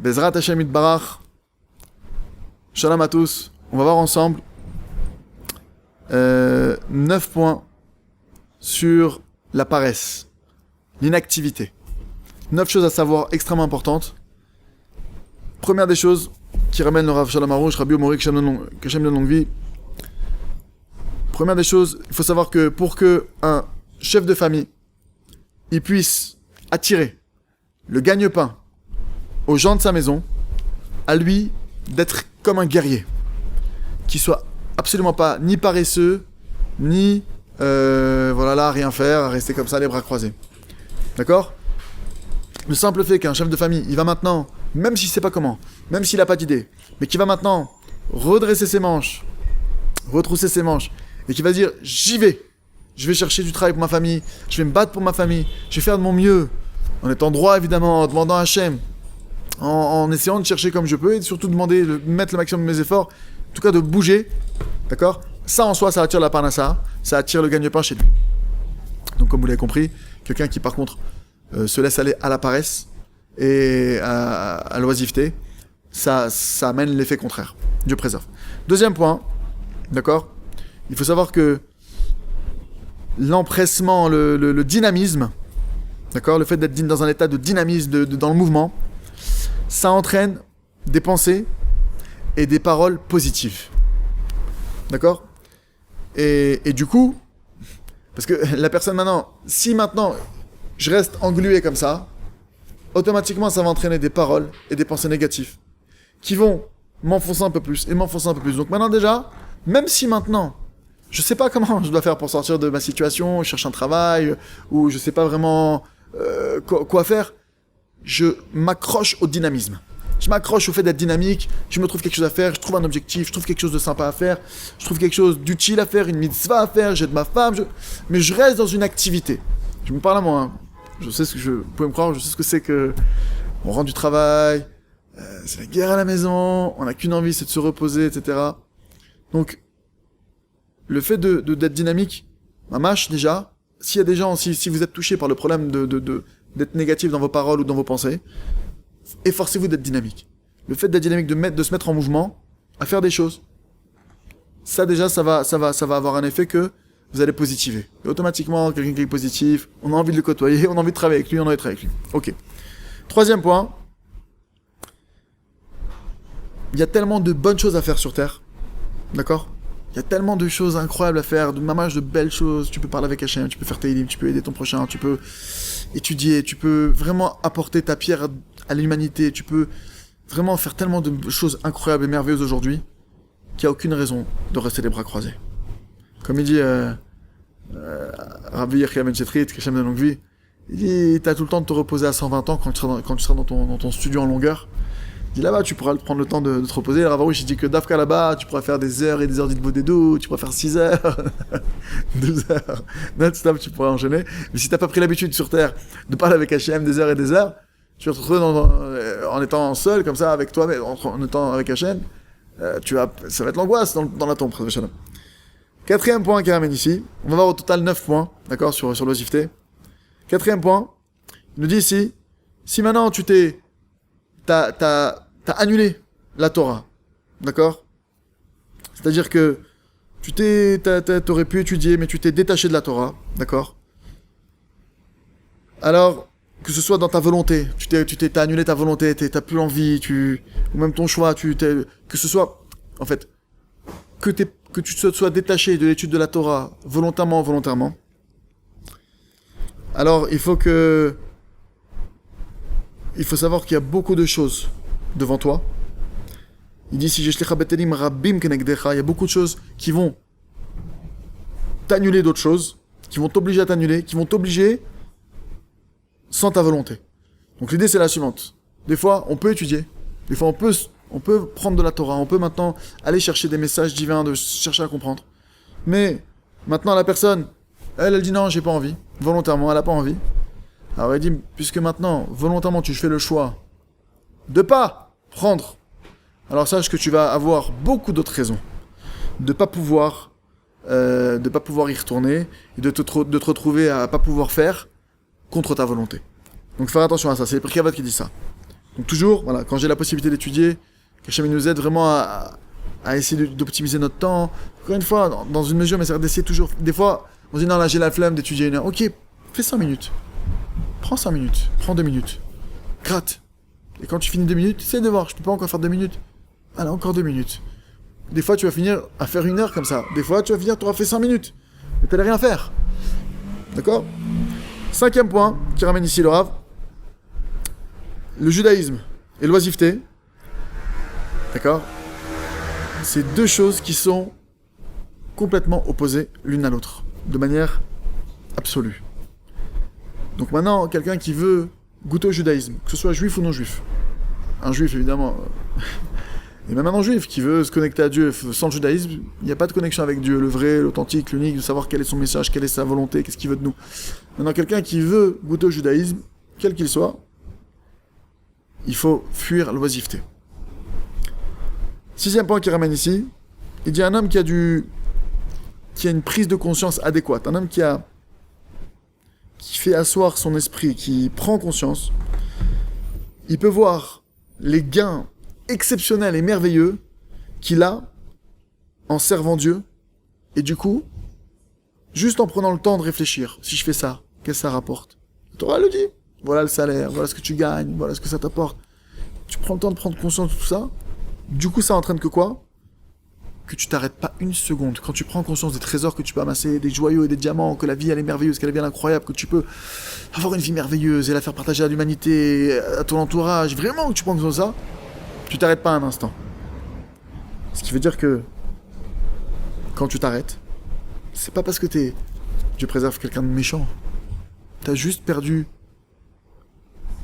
Bezrat Hashem Itbarach, Shalom à tous. On va voir ensemble 9 points sur la paresse, l'inactivité. 9 choses à savoir extrêmement importantes. Première des choses qui ramène le Rav Shalom Aroush, Rabbi Omori, que j'aime de longue vie. Première des choses, il faut savoir que pour que un chef de famille il puisse attirer le gagne-pain aux gens de sa maison, à lui d'être comme un guerrier, qui soit absolument pas ni paresseux, ni voilà là à rien faire, à rester comme ça les bras croisés. D'accord ? Le simple fait qu'un chef de famille, il va maintenant, même s'il sait pas comment, même s'il a pas d'idée, mais qui va maintenant redresser ses manches, retrousser ses manches, et qui va dire j'y vais, je vais chercher du travail pour ma famille, je vais me battre pour ma famille, je vais faire de mon mieux, en étant droit évidemment, en demandant à Hachem, en essayant de chercher comme je peux et surtout demander de mettre le maximum de mes efforts, en tout cas de bouger, d'accord ? Ça en soi, ça attire la parnassa, ça attire le gagne-pain chez lui. Donc comme vous l'avez compris, quelqu'un qui par contre se laisse aller à la paresse et à l'oisiveté, ça amène l'effet contraire. Dieu préserve. Deuxième point, d'accord ? Il faut savoir que l'empressement, le dynamisme, d'accord ? Le fait d'être dans un état de dynamisme, dans le mouvement, ça entraîne des pensées et des paroles positives. D'accord ? Et du coup, parce que la personne maintenant, si maintenant je reste englué comme ça, automatiquement ça va entraîner des paroles et des pensées négatives qui vont m'enfoncer un peu plus et m'enfoncer un peu plus. Donc maintenant déjà, même si maintenant je sais pas comment je dois faire pour sortir de ma situation, je cherche un travail ou je sais pas vraiment quoi faire, je m'accroche au dynamisme. Je m'accroche au fait d'être dynamique, je me trouve quelque chose à faire, je trouve un objectif, je trouve quelque chose de sympa à faire, je trouve quelque chose d'utile à faire, une mitzvah à faire, j'aide ma femme, mais je reste dans une activité. Je me parle à moi, hein. Je sais ce que vous pouvez me croire, je sais ce que c'est que on rentre du travail, c'est la guerre à la maison, on n'a qu'une envie, c'est de se reposer, etc. Donc, le fait d'être dynamique, mamache déjà, s'il y a des gens, si vous êtes touchés par le problème d'être négatif dans vos paroles ou dans vos pensées, efforcez-vous d'être dynamique. Le fait d'être dynamique, de se mettre en mouvement, à faire des choses, ça déjà, ça va avoir un effet que vous allez positiver. Et automatiquement, quelqu'un qui est positif, on a envie de le côtoyer, on a envie de travailler avec lui, on a envie de travailler avec lui. Ok. Troisième point, il y a tellement de bonnes choses à faire sur Terre, d'accord ? Il y a tellement de choses incroyables à faire, de mamages, de belles choses. Tu peux parler avec Hachem, tu peux faire tes livres, tu peux aider ton prochain, tu peux étudier, tu peux vraiment apporter ta pierre à l'humanité, tu peux vraiment faire tellement de choses incroyables et merveilleuses aujourd'hui qu'il n'y a aucune raison de rester les bras croisés. Comme il dit Rabbi Yechia Ben Chetrit, que Hachem de longue vie, il dit t'as tout le temps de te reposer à 120 ans quand tu seras dans ton studio en longueur. Il dit là-bas, tu pourras prendre le temps de te reposer. Le Rav Aroush, il dit que Dafka là-bas, tu pourras faire des heures et des heures d'Idvodedou, tu pourras faire 6 heures, 12 heures, non-stop, tu pourras enchaîner. Mais si t'as pas pris l'habitude sur Terre de parler avec Hachem des heures et des heures, tu vas te retrouver en étant seul, comme ça, avec toi, en étant avec Hachem, ça va être l'angoisse dans la tombe. Quatrième point qui ramène ici, on va voir au total 9 points, d'accord, sur l'oisiveté. Quatrième point, il nous dit ici, si maintenant t'as annulé la Torah, d'accord ? C'est-à-dire que t'aurais pu étudier, mais tu t'es détaché de la Torah, d'accord ? Alors, que ce soit dans ta volonté, t'as annulé ta volonté, t'as plus l'envie, ou même ton choix, que ce soit, en fait, que tu te sois détaché de l'étude de la Torah, volontairement, alors il faut savoir qu'il y a beaucoup de choses devant toi. Il dit, si il y a beaucoup de choses qui vont t'annuler d'autres choses, qui vont t'obliger à t'annuler, qui vont t'obliger sans ta volonté. Donc l'idée c'est la suivante. Des fois, on peut étudier. Des fois, on peut prendre de la Torah. On peut maintenant aller chercher des messages divins, de chercher à comprendre. Mais maintenant, la personne, elle dit non, j'ai pas envie. Volontairement, elle a pas envie. Alors il dit, puisque maintenant, volontairement, tu fais le choix de pas prendre, alors sache que tu vas avoir beaucoup d'autres raisons de pas pouvoir y retourner et de te retrouver à pas pouvoir faire contre ta volonté. Donc faire attention à ça, c'est les Pirkei Avot qui dit ça. Donc toujours, voilà, quand j'ai la possibilité d'étudier, qu'Hachem nous aide vraiment à essayer d'optimiser notre temps. Encore une fois, dans une mesure, mais c'est d'essayer toujours. Des fois, on se dit non, là j'ai la flemme d'étudier 1 heure. Ok, fais 5 minutes. Prends 5 minutes. Prends 2 minutes. Gratte. Et quand tu finis 2 minutes, essaie de voir, je peux pas encore faire 2 minutes. Allez, encore 2 minutes. Des fois, tu vas finir à faire 1 heure comme ça. Des fois, tu vas finir, tu auras fait 5 minutes. Mais tu n'allais rien faire. D'accord ? 5e point qui ramène ici le Rav. Le judaïsme et l'oisiveté. D'accord ? C'est 2 choses qui sont complètement opposées l'une à l'autre. De manière absolue. Donc maintenant, quelqu'un qui veut goûter au judaïsme, que ce soit juif ou non juif. Un juif, évidemment. Et même un non-juif qui veut se connecter à Dieu sans le judaïsme, il n'y a pas de connexion avec Dieu, le vrai, l'authentique, l'unique, de savoir quel est son message, quelle est sa volonté, qu'est-ce qu'il veut de nous. Maintenant, quelqu'un qui veut goûter au judaïsme, quel qu'il soit, il faut fuir l'oisiveté. 6e point qu'il ramène ici, il dit un homme qui a une prise de conscience adéquate, un homme qui fait asseoir son esprit, qui prend conscience, il peut voir les gains exceptionnel et merveilleux qu'il a en servant Dieu, et du coup, juste en prenant le temps de réfléchir, si je fais ça, qu'est-ce que ça rapporte ? La Torah le dit, voilà le salaire, voilà ce que tu gagnes, voilà ce que ça t'apporte. Tu prends le temps de prendre conscience de tout ça, du coup ça entraîne que quoi ? Que tu t'arrêtes pas une seconde. Quand tu prends conscience des trésors que tu peux amasser, des joyaux et des diamants, que la vie elle est merveilleuse, qu'elle est bien incroyable, que tu peux avoir une vie merveilleuse et la faire partager à l'humanité, à ton entourage, vraiment que tu prends conscience de ça, tu t'arrêtes pas un instant. Ce qui veut dire que quand tu t'arrêtes, c'est pas parce que Dieu préserve quelqu'un de méchant. T'as juste perdu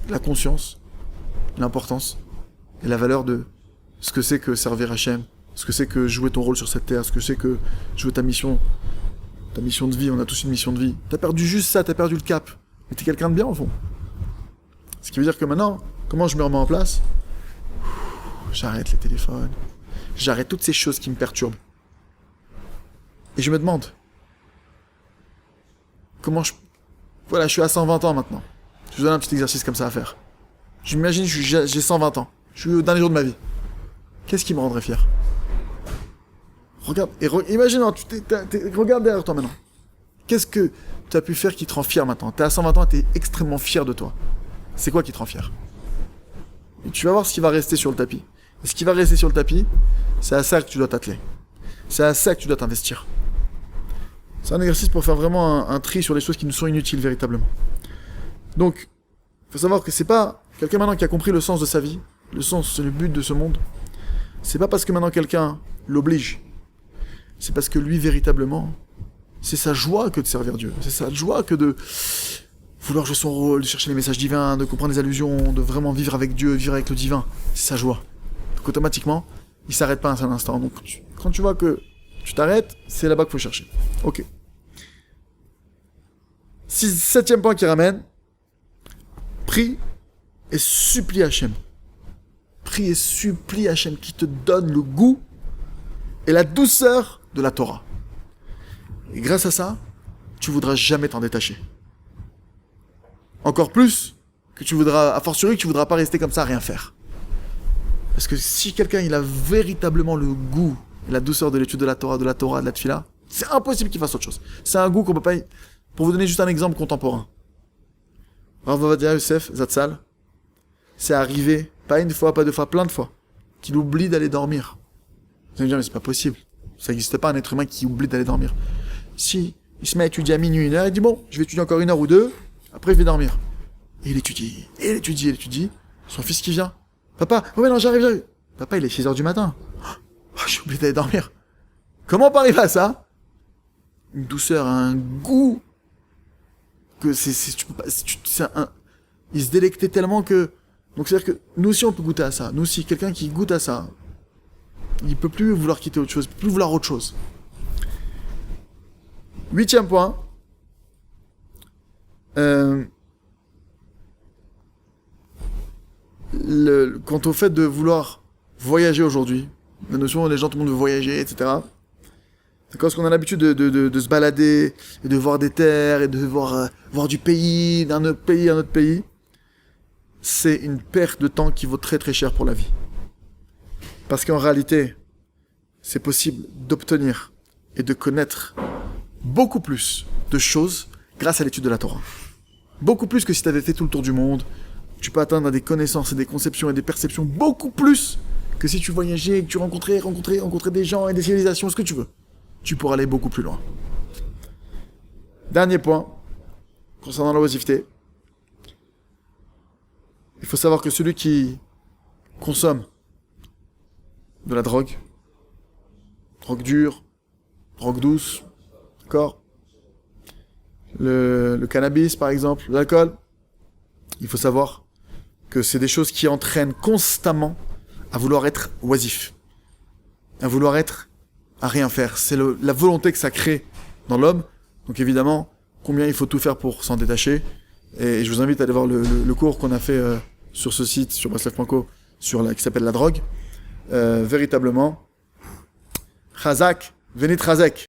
la conscience, l'importance et la valeur de ce que c'est que servir Hachem, ce que c'est que jouer ton rôle sur cette terre, ce que c'est que jouer ta mission de vie. On a tous une mission de vie. T'as perdu juste ça, t'as perdu le cap. Mais t'es quelqu'un de bien au fond. Ce qui veut dire que maintenant, comment je me remets en place ? J'arrête les téléphones, j'arrête toutes ces choses qui me perturbent. Et je me demande, voilà, je suis à 120 ans maintenant. Je vous donne un petit exercice comme ça à faire. J'imagine, j'ai 120 ans. Je suis au dernier jour de ma vie. Qu'est-ce qui me rendrait fier ? Regarde, imagine, regarde derrière toi maintenant. Qu'est-ce que tu as pu faire qui te rend fier maintenant ? T'es à 120 ans et t'es extrêmement fier de toi. C'est quoi qui te rend fier ? Et tu vas voir ce qui va rester sur le tapis. Et ce qui va rester sur le tapis, c'est à ça que tu dois t'atteler. C'est à ça que tu dois t'investir. C'est un exercice pour faire vraiment un tri sur les choses qui nous sont inutiles véritablement. Donc, il faut savoir que c'est pas quelqu'un maintenant qui a compris le sens de sa vie, le sens, le but de ce monde. C'est pas parce que maintenant quelqu'un l'oblige. C'est parce que lui, véritablement, c'est sa joie que de servir Dieu. C'est sa joie que de vouloir jouer son rôle, de chercher les messages divins, de comprendre les allusions, de vraiment vivre avec Dieu, vivre avec le divin. C'est sa joie. Donc automatiquement, il s'arrête pas un seul instant. Donc quand tu vois que tu t'arrêtes, c'est là-bas qu'il faut chercher. Ok. 7e point qui ramène. Prie et supplie Hachem. Prie et supplie Hachem qui te donne le goût et la douceur de la Torah. Et grâce à ça, tu voudras jamais t'en détacher. Encore plus que tu voudras, a fortiori, que tu voudras pas rester comme ça à rien faire. Parce que si quelqu'un il a véritablement le goût et la douceur de l'étude de la Torah, de la Tfila, c'est impossible qu'il fasse autre chose. C'est un goût qu'on peut pas... Pour vous donner juste un exemple contemporain. Rav Ovadia Yosef Zatzal, c'est arrivé, pas une fois, pas deux fois, plein de fois, qu'il oublie d'aller dormir. Vous allez me dire, mais c'est pas possible. Ça n'existe pas un être humain qui oublie d'aller dormir. Si il se met à étudier à minuit 1 heure, il dit bon, je vais étudier encore 1 heure ou 2, après je vais dormir. Et il étudie. Son fils qui vient. Papa, oh mais non, j'arrive. Papa, il est 6 heures du matin. Oh, j'ai oublié d'aller dormir. Comment on peut arriver à ça ? Une douceur, un goût. Que il se délectait tellement que... Donc c'est-à-dire que nous aussi on peut goûter à ça. Nous aussi, quelqu'un qui goûte à ça, il peut plus vouloir quitter autre chose, il peut plus vouloir autre chose. 8e point. Quant au fait de vouloir voyager aujourd'hui, la notion, les gens, tout le monde veut voyager, etc. D'accord, parce qu'on a l'habitude de se balader, et de voir des terres, et de voir du pays, d'un autre pays à un autre pays. c'est une perte de temps qui vaut très très cher pour la vie. Parce qu'en réalité, c'est possible d'obtenir et de connaître beaucoup plus de choses grâce à l'étude de la Torah. Beaucoup plus que si tu avais fait tout le tour du monde. Tu peux atteindre des connaissances et des conceptions et des perceptions beaucoup plus que si tu voyageais et que tu rencontrais des gens et des civilisations, ce que tu veux. Tu pourras aller beaucoup plus loin. Dernier point, concernant la oisiveté. Il faut savoir que celui qui consomme de la drogue dure, drogue douce, d'accord, le cannabis par exemple, l'alcool, il faut savoir que c'est des choses qui entraînent constamment à vouloir être oisif, à vouloir être à rien faire. C'est la volonté que ça crée dans l'homme. Donc évidemment, combien il faut tout faire pour s'en détacher. Et je vous invite à aller voir le cours qu'on a fait sur ce site, sur Breslev.co, qui s'appelle la drogue. Véritablement, Chazak, Venit Chazek.